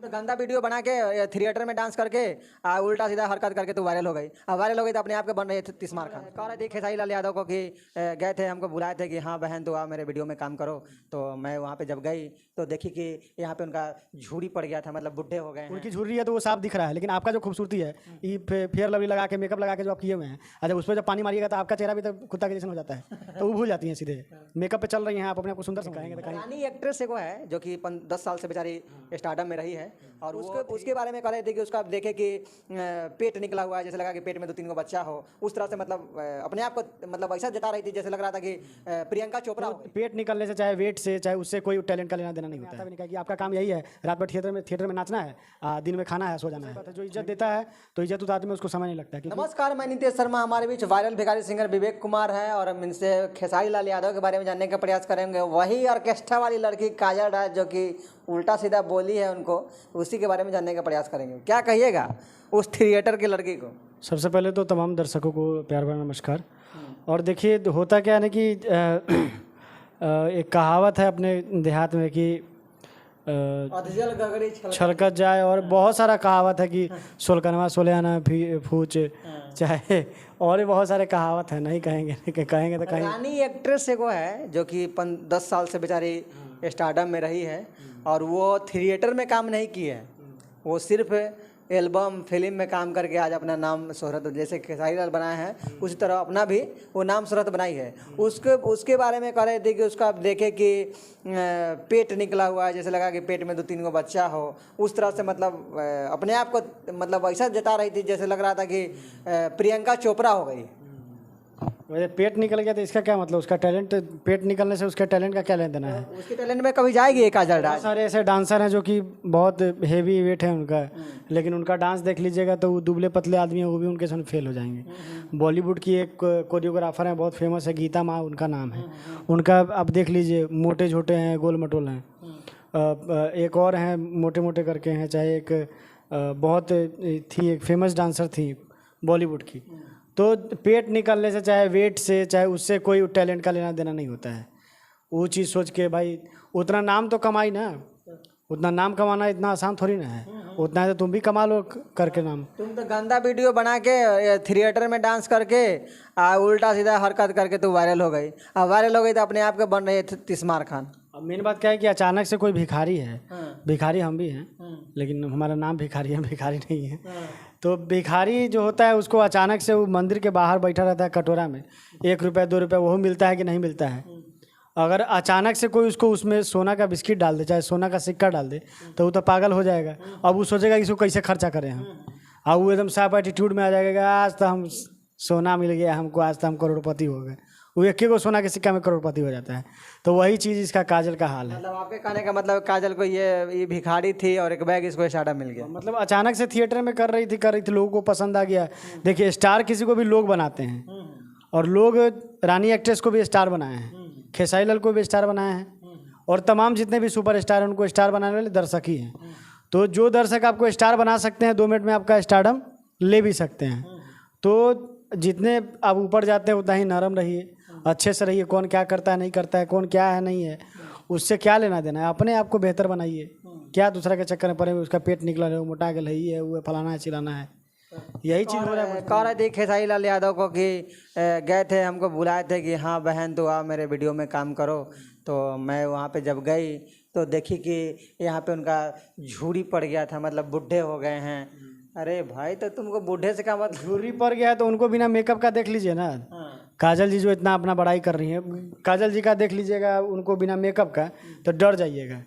तो गंदा वीडियो बना के थिएटर में डांस करके उल्टा सीधा हरकत करके तो वायरल हो गई। अब वायरल हो गई तो अपने आप के बन रहे थे तिस्मार खान। कह रहे थे खेसारी लाल यादव को कि गए थे, हमको बुलाए थे कि हाँ बहन तो आओ मेरे वीडियो में काम करो। तो मैं वहाँ पे जब गई तो देखी कि यहाँ पे उनका झूरी पड़ गया था, मतलब बुढ़े हो गए हैं। उनकी झुर्री है तो वो साफ दिख रहा है, लेकिन आपका जो खूबसूरती है ये फेयर लवली लगा के मेकअप लगा के जो आप किए हुए हैं, जब उस पर जब पानी मारिएगा तो आपका चेहरा भी तो कुत्ता के जैसा हो जाता है, तो वो भूल जाती हैं सीधे। मेकअप पे चल रही हैं आप, अपने आप को सुंदर समझाएंगे तो कहीं। रानी एक्ट्रेस एगो है जो कि 10 साल से बेचारी स्टार्टअप में रही है, और उसके बारे में कह रहे थे कि उसका आप देखे कि पेट निकला हुआ है, जैसे लगा कि पेट में 2-3 गो बच्चा हो, उस तरह से मतलब अपने आप को मतलब ऐसा जता रही थी जैसे लग रहा था कि प्रियंका चोपड़ा हो। पेट निकलने से, चाहे वेट से, चाहे उससे कोई टैलेंट का लेना देना नहीं होता है। कि आपका काम यही है, रात भर थिएटर में नाचना है, दिन में खाना है, सो जाना है। जो इज्जत देता है तो इज्जत उस आदमी उसको समझ नहीं लगता है। नमस्कार, मैं नितेश शर्मा। हमारे बीच वायरल भिखारी सिंगर विवेक कुमार हैं और हम इनसे खेसारी लाल यादव के बारे में जानने का प्रयास करेंगे। वही ऑर्केस्ट्रा वाली लड़की काजल राज जो कि उल्टा सीधा बोली है उनको, उसी के बारे में जानने का प्रयास करेंगे। क्या कहिएगा उस थिएटर की लड़की को? सबसे पहले तो तमाम दर्शकों को प्यार भरा नमस्कार। और देखिए होता क्या है ना कि एक कहावत है अपने देहात में कि अधजल गगरी छलकत जाए, और बहुत सारा कहावत है कि सोलकनवा सोलयाना फूच, चाहे और भी बहुत सारे कहावत है, नहीं कहेंगे तो कहीं। रानी एक्ट्रेस एगो है जो कि 10 साल से बेचारी स्टारडम में रही है, और वो थिएटर में काम नहीं की है, वो सिर्फ एल्बम फिल्म में काम करके आज अपना नाम शोहरत, जैसे खेसारी लाल बनाए हैं उसी तरह अपना भी वो नाम शोहरत बनाई है। उसके बारे में कह रहे थे कि उसका आप देखे कि पेट निकला हुआ है, जैसे लगा कि पेट में 2-3 गो बच्चा हो, उस तरह से मतलब अपने आप को मतलब ऐसा जता रही थी जैसे लग रहा था कि प्रियंका चोपड़ा हो गई। वैसे पेट निकल गया तो इसका क्या मतलब? उसका टैलेंट, पेट निकलने से उसके टैलेंट का क्या लेना देना है? उसके टैलेंट में कभी जाएगी एक काजल राज। बहुत सारे ऐसे डांसर हैं जो कि बहुत हेवी वेट है उनका, लेकिन उनका डांस देख लीजिएगा तो वो दुबले पतले आदमी हैं, वो भी उनके सामने फेल हो जाएंगे। बॉलीवुड की एक कोरियोग्राफर हैं, बहुत फेमस है, गीता माँ उनका नाम है। उनका आप देख लीजिए, मोटे छोटे हैं, गोल मटोल हैं। एक और हैं मोटे मोटे करके हैं, चाहे एक बहुत थी, एक फेमस डांसर थी बॉलीवुड की। तो पेट निकलने से, चाहे वेट से, चाहे उससे कोई टैलेंट का लेना देना नहीं होता है। वो चीज़ सोच के भाई उतना नाम तो कमाई ना, उतना नाम कमाना इतना आसान थोड़ी ना है, उतना है तो तुम भी कमा लो करके नाम। तुम तो गंदा वीडियो बना के थिएटर में डांस करके उल्टा सीधा हरकत करके तो वायरल हो गई। अब वायरल हो गई तो अपने आप के बन रहे थे तिस्मार खान। अब मेन बात क्या है कि अचानक से कोई भिखारी है, भिखारी हम भी हैं, लेकिन हमारा नाम भिखारी है, भिखारी नहीं है। तो भिखारी जो होता है उसको अचानक से वो मंदिर के बाहर बैठा रहता है कटोरा में, 1 रुपया 2 रुपया वो मिलता है कि नहीं मिलता है। अगर अचानक से कोई उसको उसमें सोना का बिस्किट डाल दे, चाहे सोना का सिक्का डाल दे, तो वो तो पागल हो जाएगा। अब वो सोचेगा कि इसको कैसे खर्चा करें हम, और वो एकदम साफ एटीट्यूड में आ जाएगा, आज तो हम सोना मिल गया हमको, आज तो हम करोड़पति हो गए। वो एक को सोना के सिक्का में करोड़पति हो जाता है। तो वही चीज़ इसका काजल का हाल है। मतलब आपके कहने का मतलब काजल को ये भिखारी थी और एक बैग इसको स्टार्टअप मिल गया। मतलब अचानक से थिएटर में कर रही थी, लोगों को पसंद आ गया। देखिए स्टार किसी को भी लोग बनाते हैं, और लोग रानी एक्ट्रेस को भी स्टार बनाए हैं, खेसारी लाल को भी स्टार बनाए हैं, और तमाम जितने भी सुपर स्टार हैं उनको स्टार बनाने वाले दर्शक ही हैं। तो जो दर्शक आपको स्टार बना सकते हैं, 2 मिनट में आपका स्टारडम ले भी सकते हैं। तो जितने आप ऊपर जाते हैं उतना ही नरम रहिए, अच्छे से रहिए। कौन क्या करता है नहीं करता है, कौन क्या है नहीं है, उससे क्या लेना देना है। अपने आप को बेहतर बनाइए, क्या दूसरा के चक्कर में पड़े। उसका पेट निकला है, वो मोटा गया है, वो फलाना है चिलाना है, यही चीज़ हो रहा है। कह रहे थे खेसारी लाल यादव को कि गए थे, हमको बुलाए थे कि हाँ बहन तो आओ मेरे वीडियो में काम करो। तो मैं वहाँ पे जब गई तो देखी कि यहाँ पे उनका झूरी पड़ गया था, मतलब बुढ़े हो गए हैं। अरे भाई तो तुमको बूढ़े से क्या मतलब? झुर्री पड़ गया है तो उनको बिना मेकअप का देख लीजिए ना। काजल जी जो इतना अपना बड़ाई कर रही हैं, काजल जी का देख लीजिएगा, उनको बिना मेकअप का तो डर जाइएगा।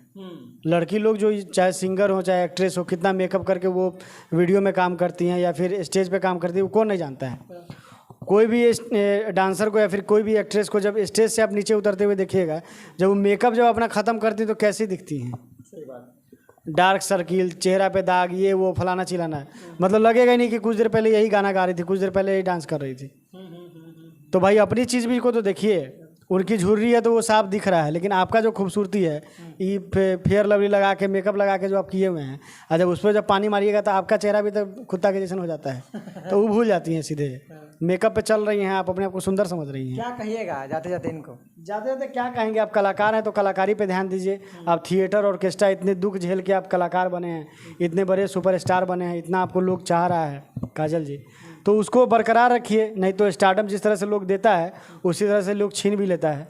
लड़की लोग जो चाहे सिंगर हो चाहे एक्ट्रेस हो, कितना मेकअप करके वो वीडियो में काम करती हैं या फिर स्टेज पे काम करती है, वो कौन नहीं जानता है। कोई भी डांसर को या फिर कोई भी एक्ट्रेस को जब स्टेज से आप नीचे उतरते हुए देखिएगा, जब वो मेकअप जब अपना ख़त्म करती है तो कैसी दिखती हैं। सही बात। डार्क सर्किल, चेहरा पे दाग, ये वो फलाना चिलाना है, मतलब लगेगा ही नहीं कि कुछ देर पहले यही गाना गा रही थी, कुछ देर पहले यही डांस कर रही थी। तो भाई अपनी चीज़ भी को तो देखिए। उनकी झुर्री है तो वो साफ दिख रहा है, लेकिन आपका जो खूबसूरती है ये फेयर लवली लगा के मेकअप लगा के जो आप किए हुए हैं, और जब उस पर जब पानी मारिएगा तो आपका चेहरा भी तो कुत्ता के जैसा हो जाता है, तो वो भूल जाती हैं सीधे। मेकअप पे चल रही हैं आप, अपने आप को सुंदर समझ रही हैं। क्या कहिएगा जाते जाते इनको? ज़्यादा ज़्यादा क्या कहेंगे, आप कलाकार हैं तो कलाकारी पे ध्यान दीजिए। आप थिएटर ऑर्केस्ट्रा इतने दुख झेल के आप कलाकार बने हैं, इतने बड़े सुपरस्टार बने हैं, इतना आपको लोग चाह रहा है काजल जी, तो उसको बरकरार रखिए। नहीं तो स्टारडम जिस तरह से लोग देता है उसी तरह से लोग छीन भी लेता है।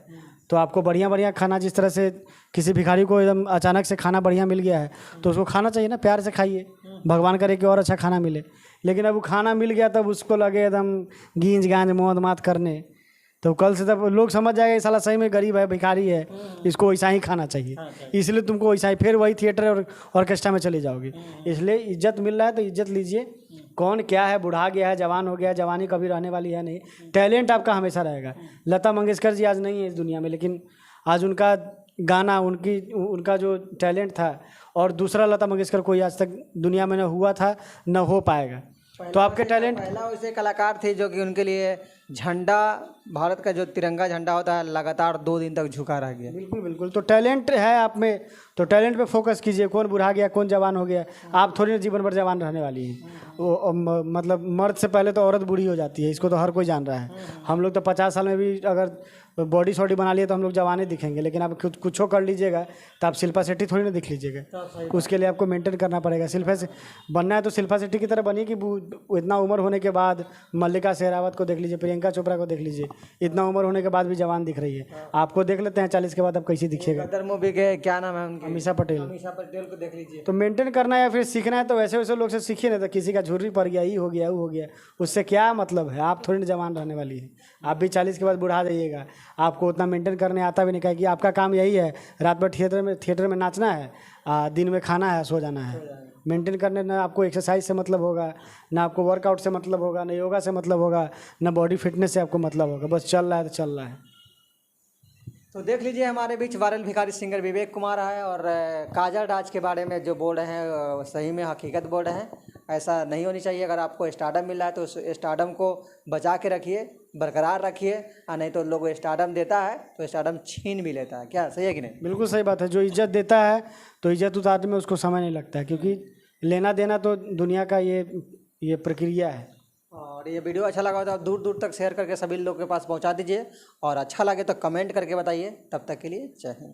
तो आपको बढ़िया बढ़िया खाना, जिस तरह से किसी भिखारी को एकदम अचानक से खाना बढ़िया मिल गया है तो उसको खाना चाहिए ना, प्यार से खाइए, भगवान करे कि और अच्छा खाना मिले। लेकिन अब वो खाना मिल गया तब उसको लगे एकदम गींज गांज मौत मात करने, तो कल से तब लोग समझ जाएगा ये साला सही में गरीब है, भिखारी है, इसको वैसा ही खाना चाहिए, इसलिए तुमको वैसा ही, फिर वही थिएटर और ऑर्केस्ट्रा में चले जाओगे। इसलिए इज्जत मिल रहा है तो इज्जत लीजिए। कौन क्या है, बूढ़ा गया है, जवान हो गया है, जवानी कभी रहने वाली है नहीं, टैलेंट आपका हमेशा रहेगा। लता मंगेशकर जी आज नहीं है इस दुनिया में, लेकिन आज उनका गाना, उनका जो टैलेंट था, और दूसरा लता मंगेशकर कोई आज तक दुनिया में न हुआ था न हो पाएगा। तो आपके टैलेंट, पहला वैसे कलाकार थे जो कि उनके लिए झंडा, भारत का जो तिरंगा झंडा होता है, लगातार 2 दिन तक झुका रह गया। बिल्कुल बिल्कुल। तो टैलेंट है आप में, तो टैलेंट पे फोकस कीजिए। कौन बूढ़ा गया, कौन जवान हो गया, आप थोड़ी ना जीवन भर जवान रहने वाली हैं। वो मतलब मर्द से पहले तो औरत बूढ़ी हो जाती है, इसको तो हर कोई जान रहा है। हम लोग तो 50 साल में भी अगर बॉडी शॉडी बना लिए तो हम लोग जवाने दिखेंगे, लेकिन आप कुछ कर लीजिएगा तो आप शिल्पा शेट्टी थोड़ी ना दिख लीजिएगा। उसके लिए आपको मेंटेन करना पड़ेगा। शिल्पा से बनना है तो शिल्पा शेट्टी की तरह बनिए कि इतना उम्र होने के बाद, मल्लिका शेरावत को देख लीजिए, प्रियंका चोपड़ा को देख लीजिए, इतना उम्र होने के बाद भी जवान दिख रही है। आपको देख लेते हैं 40 के बाद आप कैसे दिखेगा। गदर मूवी के क्या नाम है उनकी, अमीषा पटेल। अमीषा पटेल को देख लीजिए। तो मेंटेन करना है या फिर सीखना है तो वैसे वैसे लोग से सीखिए, नहीं तो किसी का झुर्री पड़ गया, ये हो गया, वो हो गया, उससे क्या मतलब है। आप थोड़ी ना जवान रहने वाली है, आप भी 40 के बाद बुढ़ा जाइएगा। आपको उतना मेंटेन करने आता भी नहीं, कहे कि आपका काम यही है रात भर थिएटर में नाचना है, दिन में खाना है, सो जाना है। मेंटेन करने ना आपको एक्सरसाइज से मतलब होगा, ना आपको वर्कआउट से मतलब होगा, ना योगा से मतलब होगा, ना बॉडी फिटनेस से आपको मतलब होगा। बस चल रहा है तो चल रहा है। तो देख लीजिए हमारे बीच वायरल भिखारी सिंगर विवेक कुमार है, और काजल राज के बारे में जो बोल रहे हैं सही में हकीकत बोल रहे हैं। ऐसा नहीं होनी चाहिए। अगर आपको स्टारडम मिल रहा है तो उस स्टारडम को बचा के रखिए, बरकरार रखिए, और नहीं तो लोग स्टारडम देता है तो स्टारडम छीन भी लेता है। क्या सही है कि नहीं? बिल्कुल सही बात है। जो इज्जत देता है तो इज्जत उतारने में उसको समय नहीं लगता है, क्योंकि लेना देना तो दुनिया का ये प्रक्रिया है। और ये वीडियो अच्छा लगा तो आप दूर दूर तक शेयर करके सभी लोगों के पास पहुंचा दीजिए, और अच्छा लगे तो कमेंट करके बताइए। तब तक के लिए जय हिंद।